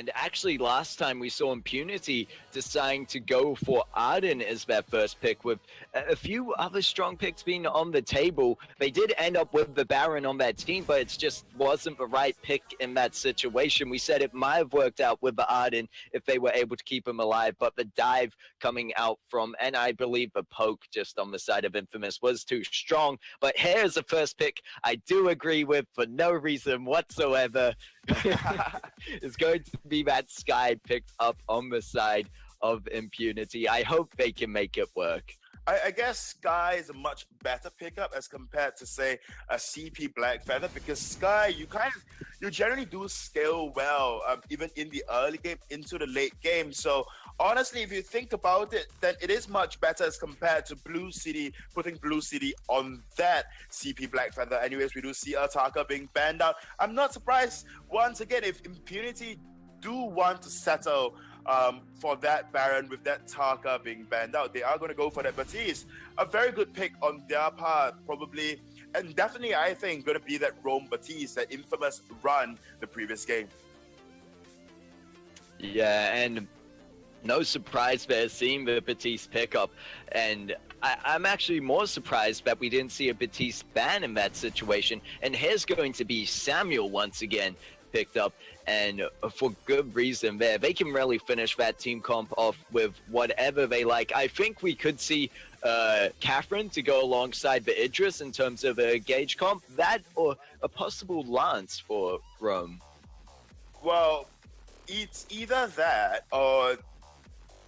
And actually, last time we saw Impunity deciding to go for Arden as their first pick, with a few other strong picks being on the table. They did end up with the Baron on that team, but it just wasn't the right pick in that situation. We said it might have worked out with the Arden if they were able to keep him alive, but the dive coming out from, and I believe the poke just on the side of Infamous was too strong. But here's the first pick I do agree with for no reason whatsoever. It's going to be that Sky picked up on the side of Impunity. I hope they can make it work. I guess Sky is a much better pickup as compared to, say, a CP Blackfeather, because Sky, you generally do scale well, even in the early game into the late game. So honestly, if you think about it, then it is much better as compared to Blue City, putting Blue City on that CP Blackfeather. Anyways, we do see Ataka being banned out. I'm not surprised, once again, if Impunity do want to settle for that Baron with that Taka being banned out, they are going to go for that Batiste. A very good pick on their part, probably, and definitely I think going to be that Rome Batiste, that infamous run the previous game. Yeah, and no surprise there seeing the Batiste pickup, and I'm actually more surprised that we didn't see a Batiste ban in that situation, and here's going to be Samuel once again picked up, and for good reason there. They can really finish that team comp off with whatever they like. I think we could see Catherine to go alongside the Idris in terms of a gauge comp, that or a possible Lance for Rome. Well, it's either that or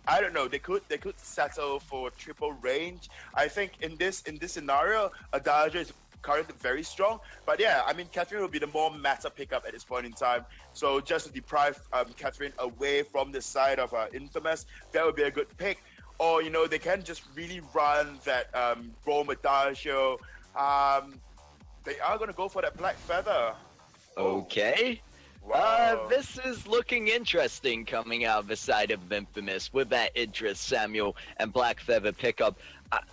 I don't know. They could settle for triple range. I think in this scenario, Adagio is currently very strong. But yeah, I mean, Catherine will be the more meta pickup at this point in time. So just to deprive Catherine away from the side of Infamous, that would be a good pick. Or, you know, they can just really run that Rome Adagio. They are going to go for that Black Feather. Okay. Wow. This is looking interesting coming out of the side of Infamous with that Idris, Samuel, and Black Feather pickup.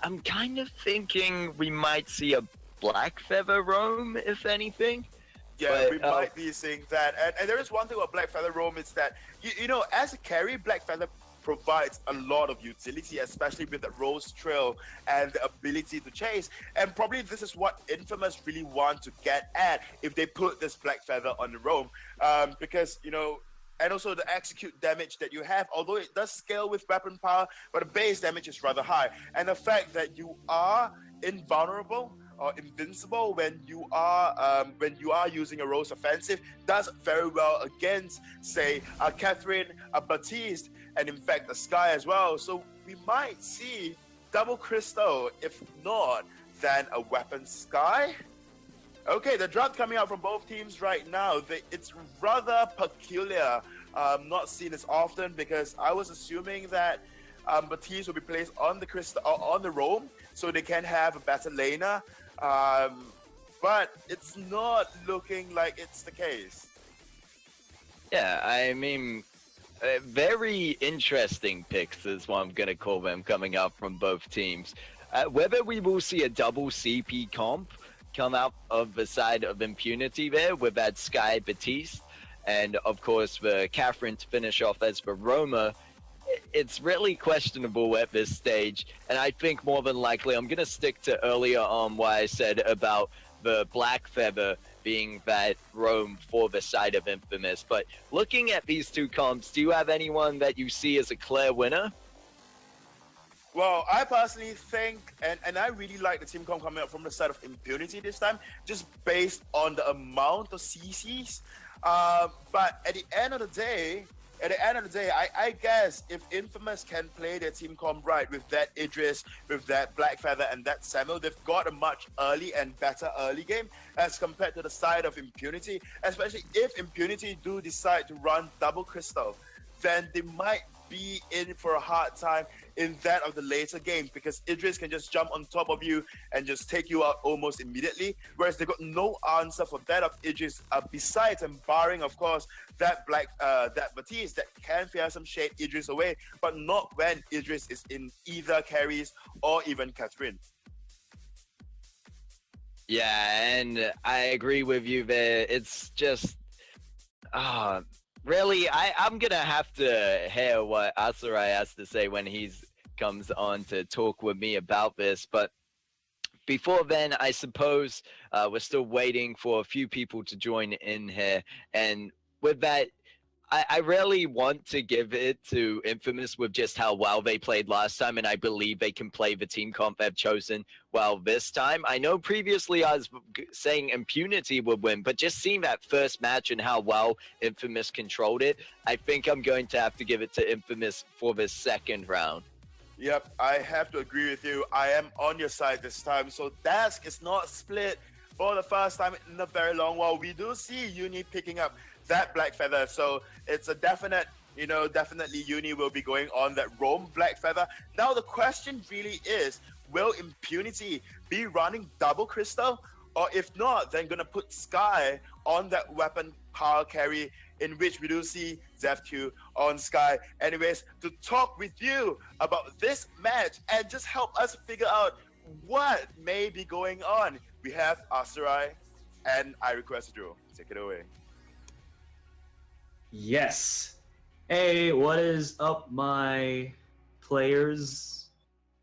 I'm kind of thinking we might see a Black Feather roam, if anything. Yeah, but, we might be seeing that. And there is one thing about Black Feather roam, is that, you know, as a carry, Black Feather provides a lot of utility, especially with the Rose Trail and the ability to chase. And probably this is what Infamous really want to get at if they put this Black Feather on the roam. Because, you know, and also the execute damage that you have, although it does scale with weapon power, but the base damage is rather high. And the fact that you are invulnerable or invincible when you are using a Rose offensive does very well against, say, a Catherine, a Batiste, and in fact a Sky as well. So we might see double Crystal, if not, then a weapon Sky. Okay, the draft coming out from both teams right now, it's rather peculiar, not seen as often, because I was assuming that Batiste will be placed on the Crystal, on the roam, so they can have a better laner. But it's not looking like it's the case. Yeah, I mean, very interesting picks is what I'm going to call them coming up from both teams. Whether we will see a double CP comp come out of the side of Impunity there with that Sky Batiste, and of course the Catherine to finish off as the Roma, it's really questionable at this stage. And I think more than likely I'm going to stick to earlier on what I said about the Black Feather being that roam for the side of Infamous. But looking at these two comps, do you have anyone that you see as a clear winner? Well, I personally think, and I really like the team comp coming up from the side of Impunity this time, just based on the amount of CCs. But at the end of the day, I guess if Infamous can play their team comp right with that Idris, with that Black Feather, and that Samuel, they've got a much early and better early game as compared to the side of Impunity. Especially if Impunity do decide to run double Crystal, then they might be in for a hard time in that of the later game, because Idris can just jump on top of you and just take you out almost immediately, whereas they got no answer for that of Idris, besides and barring, of course, that that Batiste that can fear some shade Idris away, but not when Idris is in either carries or even Catherine. Yeah, and I agree with you there. It's just Really, I'm gonna have to hear what Asurai has to say when he's comes on to talk with me about this. But before then, I suppose we're still waiting for a few people to join in here. And with that, I really want to give it to Infamous with just how well they played last time, and I believe they can play the team comp they've chosen well this time. I know previously I was saying Impunity would win, but just seeing that first match and how well Infamous controlled it, I think I'm going to have to give it to Infamous for the second round. Yep, I have to agree with you. I am on your side this time. So Dask is not split for the first time in a very long while. We do see Uni picking up that Black Feather. So it's a definite, definitely Uni will be going on that roam Black Feather. Now the question really is, will Impunity be running double crystal? Or if not, then gonna put Sky on that weapon power carry, in which we do see ZefQ on Sky. Anyways, to talk with you about this match and just help us figure out what may be going on, we have Asurai and I request Drew. Take it away. Yes. Hey, what is up, my players?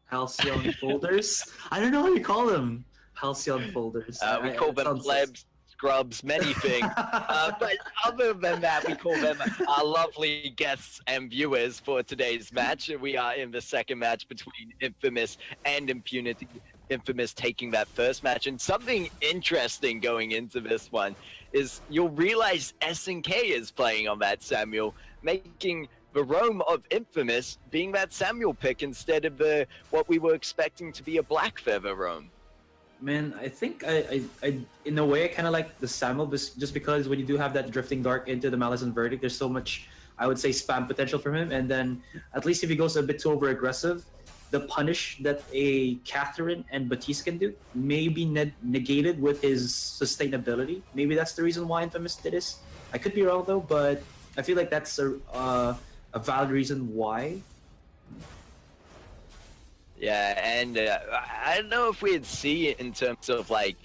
Halcyon folders? I don't know how you call them. Halcyon folders. We call them plebs, scrubs, many things. But other than that, we call them our lovely guests and viewers for today's match. We are in the second match between Infamous and Impunity. Infamous taking that first match. And something interesting going into this one is you'll realize SNK is playing on that Samuel, making the roam of Infamous being that Samuel pick instead of what we were expecting to be a Black Feather roam. Man, I think I in a way I kind of like the Samuel, just because when you do have that drifting dark into the Malice and Verdict, there's so much, I would say, spam potential from him. And then at least if he goes a bit too over aggressive, the punish that a Catherine and Batiste can do may be negated with his sustainability. Maybe that's the reason why Infamous did this. I could be wrong though, but I feel like that's a valid reason why. Yeah, and I don't know if we'd see it in terms of like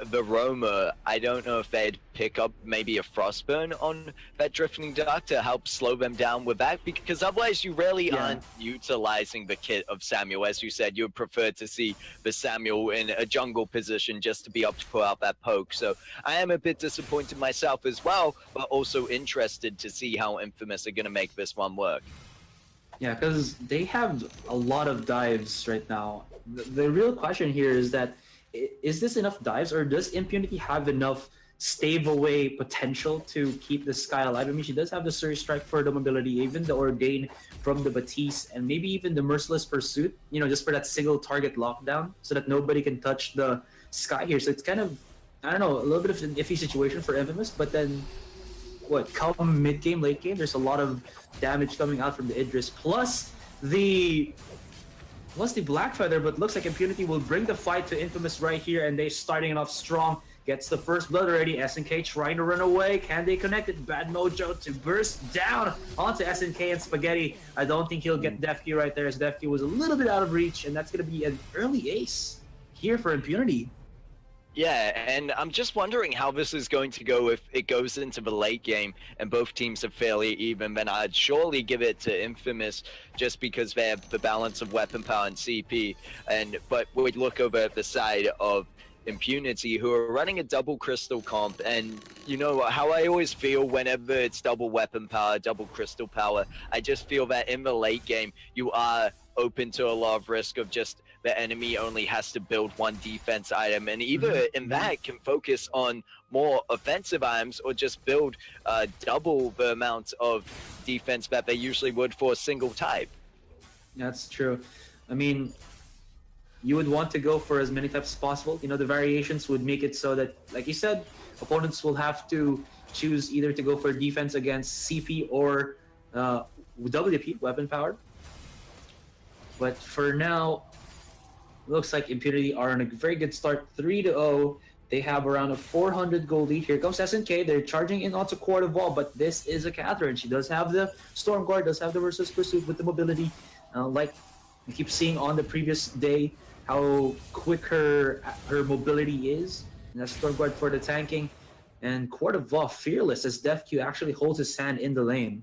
the Roma. I don't know if they'd pick up maybe a Frostburn on that Drifting Dark to help slow them down with that, because otherwise you really aren't utilizing the kit of Samuel. As you said, you would prefer to see the Samuel in a jungle position just to be able to pull out that poke. So I am a bit disappointed myself as well, but also interested to see how Infamous are going to make this one work. Yeah, because they have a lot of dives right now. The real question here is that, is this enough dives, or does Impunity have enough stave away potential to keep the Sky alive? I mean, she does have the Surge Strike for the mobility, even the Ordain from the Batiste, and maybe even the Merciless Pursuit, just for that single target lockdown, so that nobody can touch the Sky here. So it's kind of, I don't know, a little bit of an iffy situation for Infamous, but then come mid-game, late game, there's a lot of damage coming out from the Idris, plus the Black Feather, but looks like Impunity will bring the fight to Infamous right here, and they're starting it off strong. Gets the first blood already. SNK trying to run away. Can they connect it? Bad Mojo to burst down onto SNK and Spaghetti. I don't think he'll get DefQ right there, as DefQ was a little bit out of reach, and that's going to be an early ace here for Impunity. Yeah, and I'm just wondering how this is going to go if it goes into the late game and both teams are fairly even. Then I'd surely give it to Infamous just because they have the balance of weapon power and CP. But we'd look over at the side of Impunity, who are running a double crystal comp, and you know how I always feel whenever it's double weapon power, double crystal power, I just feel that in the late game you are open to a lot of risk of just the enemy only has to build one defense item, and either in that can focus on more offensive items or just build double the amount of defense that they usually would for a single type. That's true. I mean, you would want to go for as many types as possible. The variations would make it so that, like you said, opponents will have to choose either to go for defense against CP or WP, weapon power. But for now, looks like Impunity are on a very good start, 3-0. They have around a 400 gold lead. Here comes SNK. They're charging in onto Quarter Wall, but this is a Catherine. She does have the Storm Guard, does have the Merciless Pursuit with the mobility. Like we keep seeing on the previous day, how quick her mobility is. And that's Storm Guard for the tanking. And Court of Law fearless as DefQ actually holds his hand in the lane.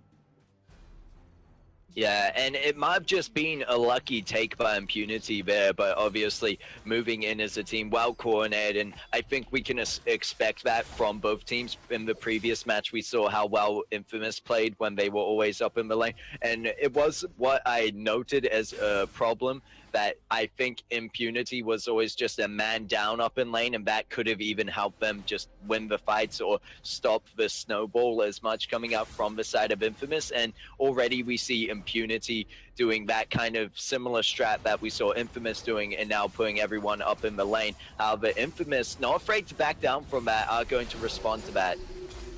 Yeah, and it might have just been a lucky take by Impunity there, but obviously moving in as a team well coordinated, and I think we can expect that from both teams. In the previous match, we saw how well Infamous played when they were always up in the lane, and it was what I noted as a problem, that I think Impunity was always just a man down up in lane, and that could have even helped them just win the fights or stop the snowball as much coming out from the side of Infamous. And already we see Impunity doing that kind of similar strat that we saw Infamous doing, and now putting everyone up in the lane. However, Infamous, not afraid to back down from that, are going to respond to that.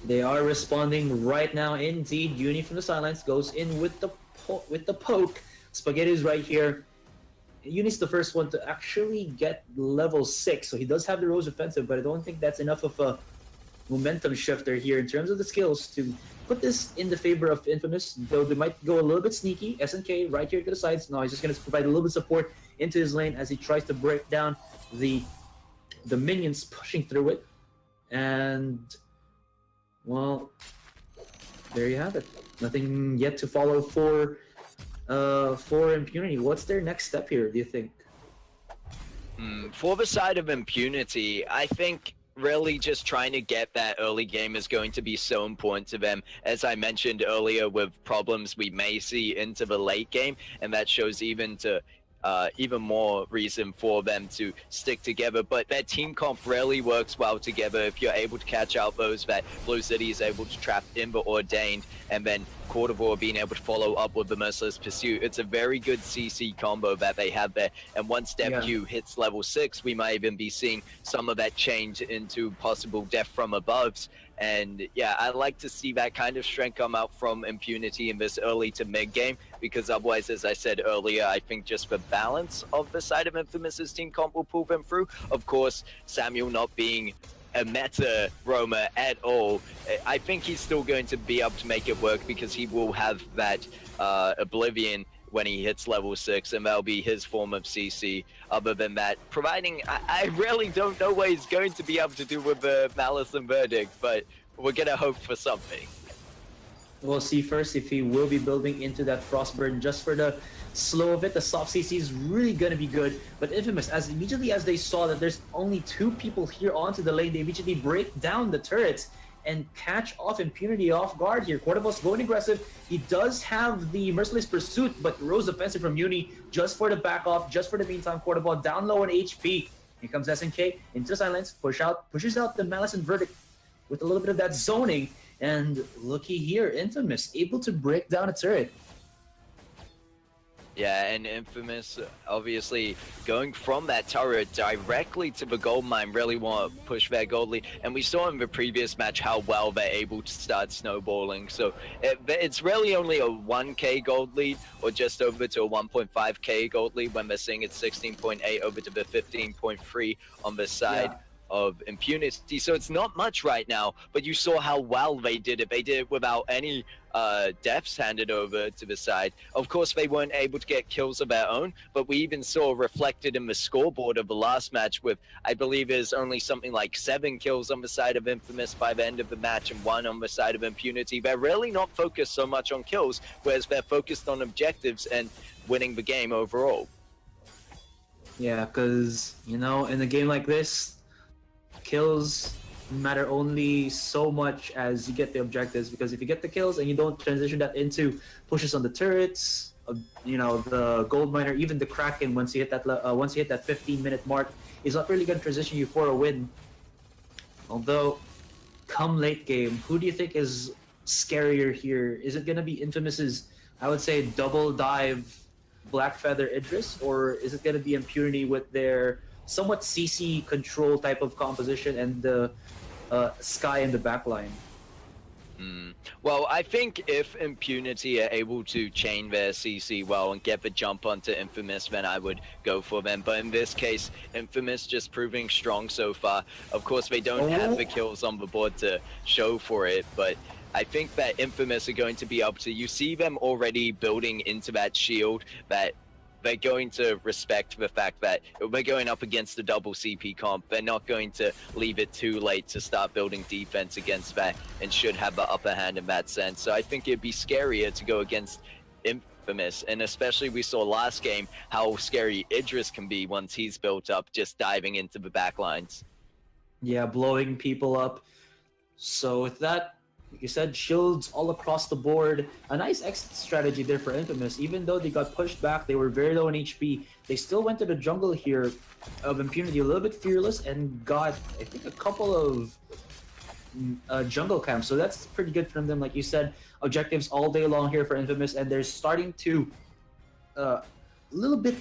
They are responding right now. Indeed, Uni from the sidelines goes in with the poke. Spaghetti is right here. Uni's the first one to actually get level 6, so he does have the Rose offensive, but I don't think that's enough of a momentum shifter here in terms of the skills to put this in the favor of Infamous, though they might go a little bit sneaky. SNK right here to the sides. No, he's just going to provide a little bit of support into his lane as he tries to break down the minions pushing through it. And, well, there you have it. Nothing yet to follow for Impunity. What's their next step here, do you think? For the side of Impunity, I think really just trying to get that early game is going to be so important to them. As I mentioned earlier, with problems we may see into the late game, and that shows even more reason for them to stick together. But their team comp rarely works well together if you're able to catch out those that Blue City is able to trap in the Ordained, and then Court of War being able to follow up with the Merciless Pursuit. It's a very good CC combo that they have there. And once DefQ hits level 6, we might even be seeing some of that change into possible Death from Aboves. And yeah, I like to see that kind of strength come out from Impunity in this early to mid game, because otherwise, as I said earlier, I think just the balance of the side of Infamous's team comp will pull them through. Of course, Samuel not being a meta roamer at all, I think he's still going to be able to make it work, because he will have that Oblivion when he hits level 6, and that'll be his form of CC. Other than that, providing, I really don't know what he's going to be able to do with the Malice and Verdict, but we're gonna hope for something. We'll see first if he will be building into that Frostburn just for the slow of it. The soft CC is really going to be good. But Infamous, as immediately as they saw that there's only 2 people here onto the lane, they immediately break down the turrets and catch off Impunity off guard here. Cordovos going aggressive. He does have the Merciless Pursuit, but Rose offensive from Uni just for the back off, just for the meantime. Cordovos down low on HP. Here comes SNK into the silence, pushes out the Malice and Verdict with a little bit of that zoning. And looky here, Infamous able to break down a turret. Yeah, and Infamous obviously going from that turret directly to the gold mine, really want to push their gold lead. And we saw in the previous match how well they're able to start snowballing. So it's really only a 1k gold lead, or just over to a 1.5k gold lead, when they're seeing it's 16.8 over to the 15.3 on the side. Yeah. Of Impunity. So it's not much right now, but you saw how well they did it. They did it without any deaths handed over to the side. Of course, they weren't able to get kills of their own, but we even saw reflected in the scoreboard of the last match with, I believe, is only something like 7 kills on the side of Infamous by the end of the match, and 1 on the side of Impunity. They're really not focused so much on kills, whereas they're focused on objectives and winning the game overall. Yeah, because, you know, in a game like this, kills matter only so much as you get the objectives, because if you get the kills and you don't transition that into pushes on the turrets, you know, the gold miner, even the Kraken, once you hit that 15-minute mark, is not really going to transition you for a win. Although, come late game, who do you think is scarier here? Is it going to be Infamous's, I would say, double dive Black Feather Idris, or is it going to be Impunity with their somewhat CC control type of composition and the Sky in the backline? Well, I think if Impunity are able to chain their CC well and get the jump onto Infamous, then I would go for them. But in this case, Infamous just proving strong so far. Of course, they don't have the kills on the board to show for it, but I think that Infamous are going to be able to, you see them already building into that shield that they're going to respect the fact that we're going up against a double CP comp. They're not going to leave it too late to start building defense against that and should have the upper hand in that sense. So I think it'd be scarier to go against Infamous, and especially we saw last game how scary Idris can be once he's built up, just diving into the back lines. Yeah, blowing people up. So with that, like you said, shields all across the board. A nice exit strategy there for Infamous. Even though they got pushed back, they were very low in HP. They still went to the jungle here of Impunity, a little bit fearless, and got, I think, a couple of jungle camps. So that's pretty good from them. Like you said, objectives all day long here for Infamous, and they're starting to a little bit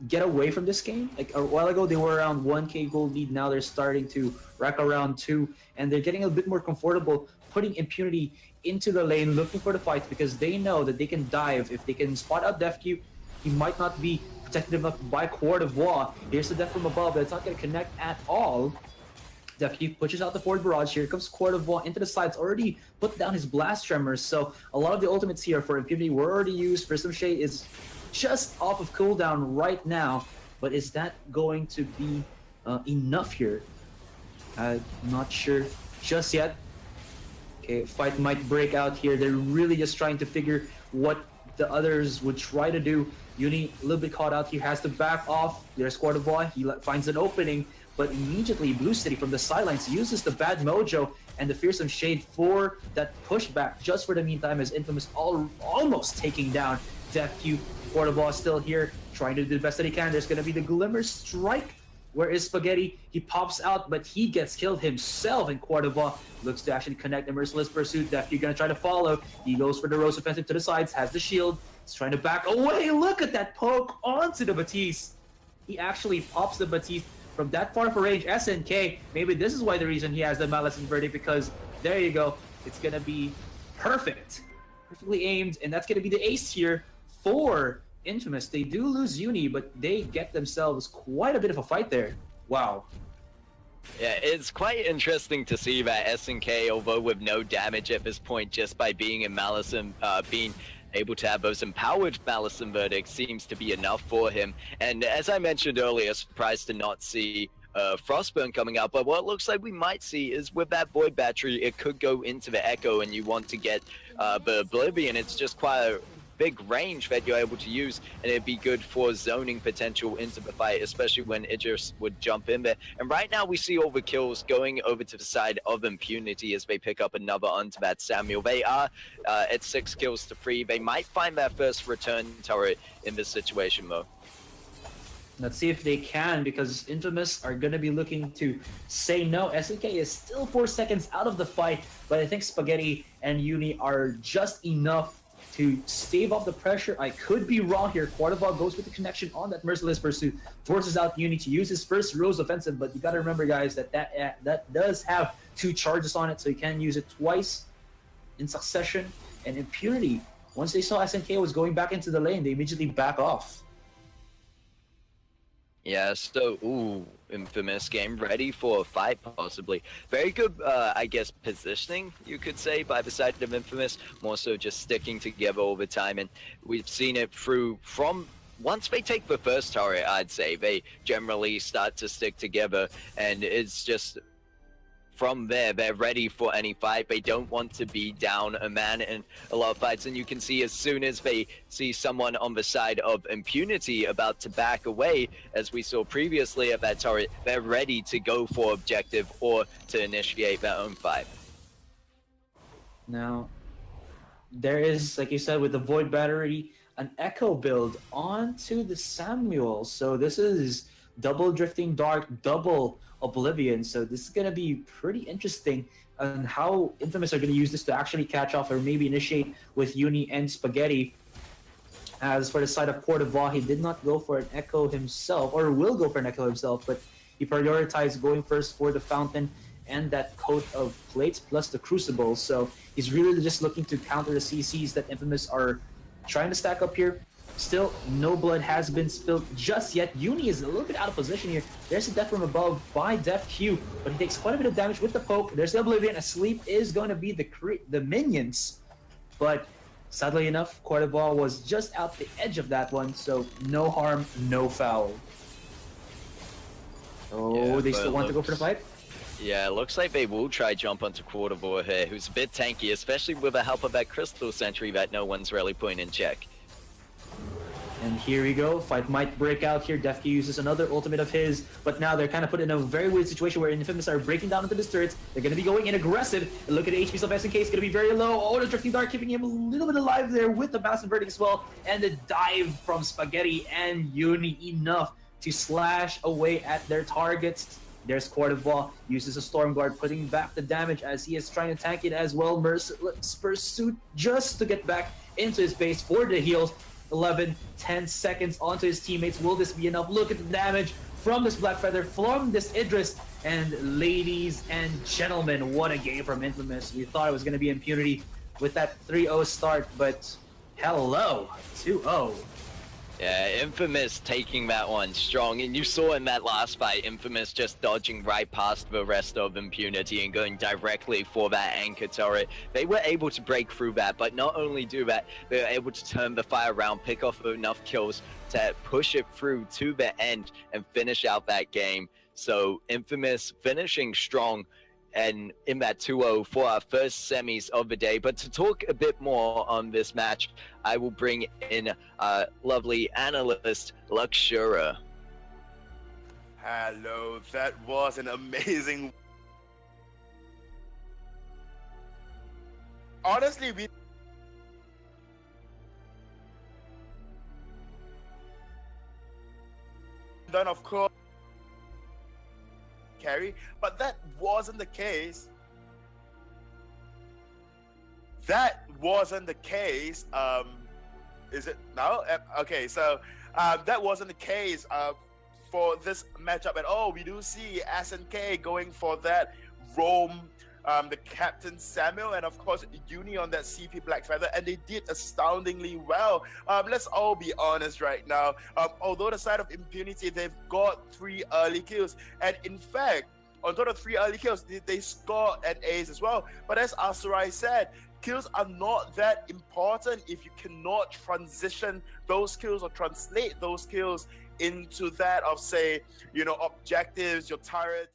get away from this game. Like a while ago, they were around 1k gold lead. Now they're starting to rack around 2, and they're getting a bit more comfortable putting Impunity into the lane, looking for the fights, because they know that they can dive. If they can spot out DefQ, he might not be protected enough by Quart of War. Here's the death from above, but it's not going to connect at all. DefQ pushes out the forward barrage. Here comes Quart of War into the sides, already put down his blast tremors. So a lot of the ultimates here for Impunity were already used. Prism Shade is just off of cooldown right now, but is that going to be enough here? I'm not sure just yet. Okay, fight might break out here. They're really just trying to figure what the others would try to do. Uni a little bit caught out here, has to back off. There's Quart of War. He finds an opening, but immediately Blue City from the sidelines uses the bad mojo and the fearsome shade for that pushback just for the meantime, as Infamous almost taking down DefQ. Quart of War still here, trying to do the best that he can. There's going to be the Glimmer Strike. Where is Spaghetti? He pops out, but he gets killed himself, and Quart of War looks to actually connect the Merciless Pursuit. DefQ gonna try to follow. He goes for the Rose Offensive to the sides, has the shield. He's trying to back away. Look at that poke onto the Batiste. He actually pops the Batiste from that far of a range. SNK, maybe this is why the reason he has the Malice Inverted, because there you go. It's gonna be perfect. Perfectly aimed, and that's gonna be the ace here for Infamous. They do lose Uni, but they get themselves quite a bit of a fight there. Wow. Yeah, it's quite interesting to see that SNK, although with no damage at this point, just by being in Malice and being able to have those empowered Malice and Verdict seems to be enough for him. And as I mentioned earlier, surprised to not see Frostburn coming out, but what it looks like we might see is with that Void Battery, it could go into the Echo, and you want to get the Oblivion. It's just quite a big range that you're able to use, and it'd be good for zoning potential into the fight, especially when Idris would jump in there. And right now we see all the kills going over to the side of Impunity as they pick up another onto that Samuel. They are at 6 kills to 3. They might find that first return turret in this situation though. Let's see if they can, because Infamous are going to be looking to say no. SNK is still 4 seconds out of the fight, but I think Spaghetti and Uni are just enough to stave off the pressure. I could be wrong here. Quart of War goes with the connection on that Merciless Pursuit, forces out Uni to use his first Rose Offensive, but you got to remember, guys, that does have 2 charges on it, so you can use it twice in succession. And Impunity, once they saw SNK was going back into the lane, they immediately back off. Yeah, so, Infamous game ready for a fight, possibly. Very good, I guess, positioning, you could say, by the side of Infamous. More so just sticking together all the time. And we've seen it from once they take the first turret, I'd say, they generally start to stick together. And it's just, from there, they're ready for any fight. They don't want to be down a man in a lot of fights. And you can see as soon as they see someone on the side of Impunity about to back away, as we saw previously at that turret, they're ready to go for objective or to initiate their own fight. Now, there is, like you said, with the Void Battery, an Echo build onto the Samuel. So this is double Drifting Dark, double Oblivion. So this is going to be pretty interesting on how Infamous are going to use this to actually catch off or maybe initiate with Uni and Spaghetti. As for the side of Quart of War, he did not go for an Echo himself, or will go for an Echo himself, but he prioritized going first for the Fountain and that coat of plates plus the Crucible. So he's really just looking to counter the CCs that Infamous are trying to stack up here. Still, no blood has been spilled just yet. Uni is a little bit out of position here. There's a death from above by DefQ, but he takes quite a bit of damage with the poke. There's the Oblivion. Asleep is going to be the minions, but Sadly enough, Cordoval was just out the edge of that one, so no harm, no foul. Oh, Yeah, they but still want to go for the fight? Yeah, it looks like they will try jump onto Quarterboy here, who's a bit tanky, especially with the help of that Crystal Sentry that no one's really putting in check. And here we go. Fight might break out here. Defke uses another ultimate of his, but now they're kind of put in a very weird situation where Infamous are breaking down into this turrets. They're going to be going in aggressive. And look at the HP of SNK. It's going to be very low. Oh, the Drifting Dart keeping him a little bit alive there with the massive verdict as well. And the dive from Spaghetti and Uni enough to slash away at their targets. There's Cordoval, uses a Storm Guard, putting back the damage as he is trying to tank it as well. Merciless Pursuit just to get back into his base for the heals. 11, 10 seconds onto his teammates. Will this be enough? Look at the damage from this Black Feather, from this Idris. And ladies and gentlemen, what a game from Infamous. We thought it was going to be Impunity with that 3-0 start, but hello, 2-0. Yeah, Infamous taking that one strong, and you saw in that last fight, Infamous just dodging right past the rest of Impunity and going directly for that anchor turret. They were able to break through that, but not only do that, they were able to turn the fire around, pick off enough kills to push it through to the end and finish out that game. So Infamous finishing strong and in that 2-0 for our first semis of the day. But to talk a bit more on this match, I will bring in lovely analyst Luxura. Hello, that was an amazing. Honestly, we done, of course, carry, but that wasn't the case. That wasn't the case. Is it now? Okay, so that wasn't the case for this matchup at all. We do see SNK going for that roam, the Captain Samuel, and of course Uni on that CP Black Feather, and they did astoundingly well. Let's all be honest right now. Although the side of Impunity, they've got 3 early kills, and in fact, on top of 3 early kills, they scored an ace as well. But as Asurai said, kills are not that important if you cannot transition those kills or translate those kills into that of, say, you know, objectives, your turrets.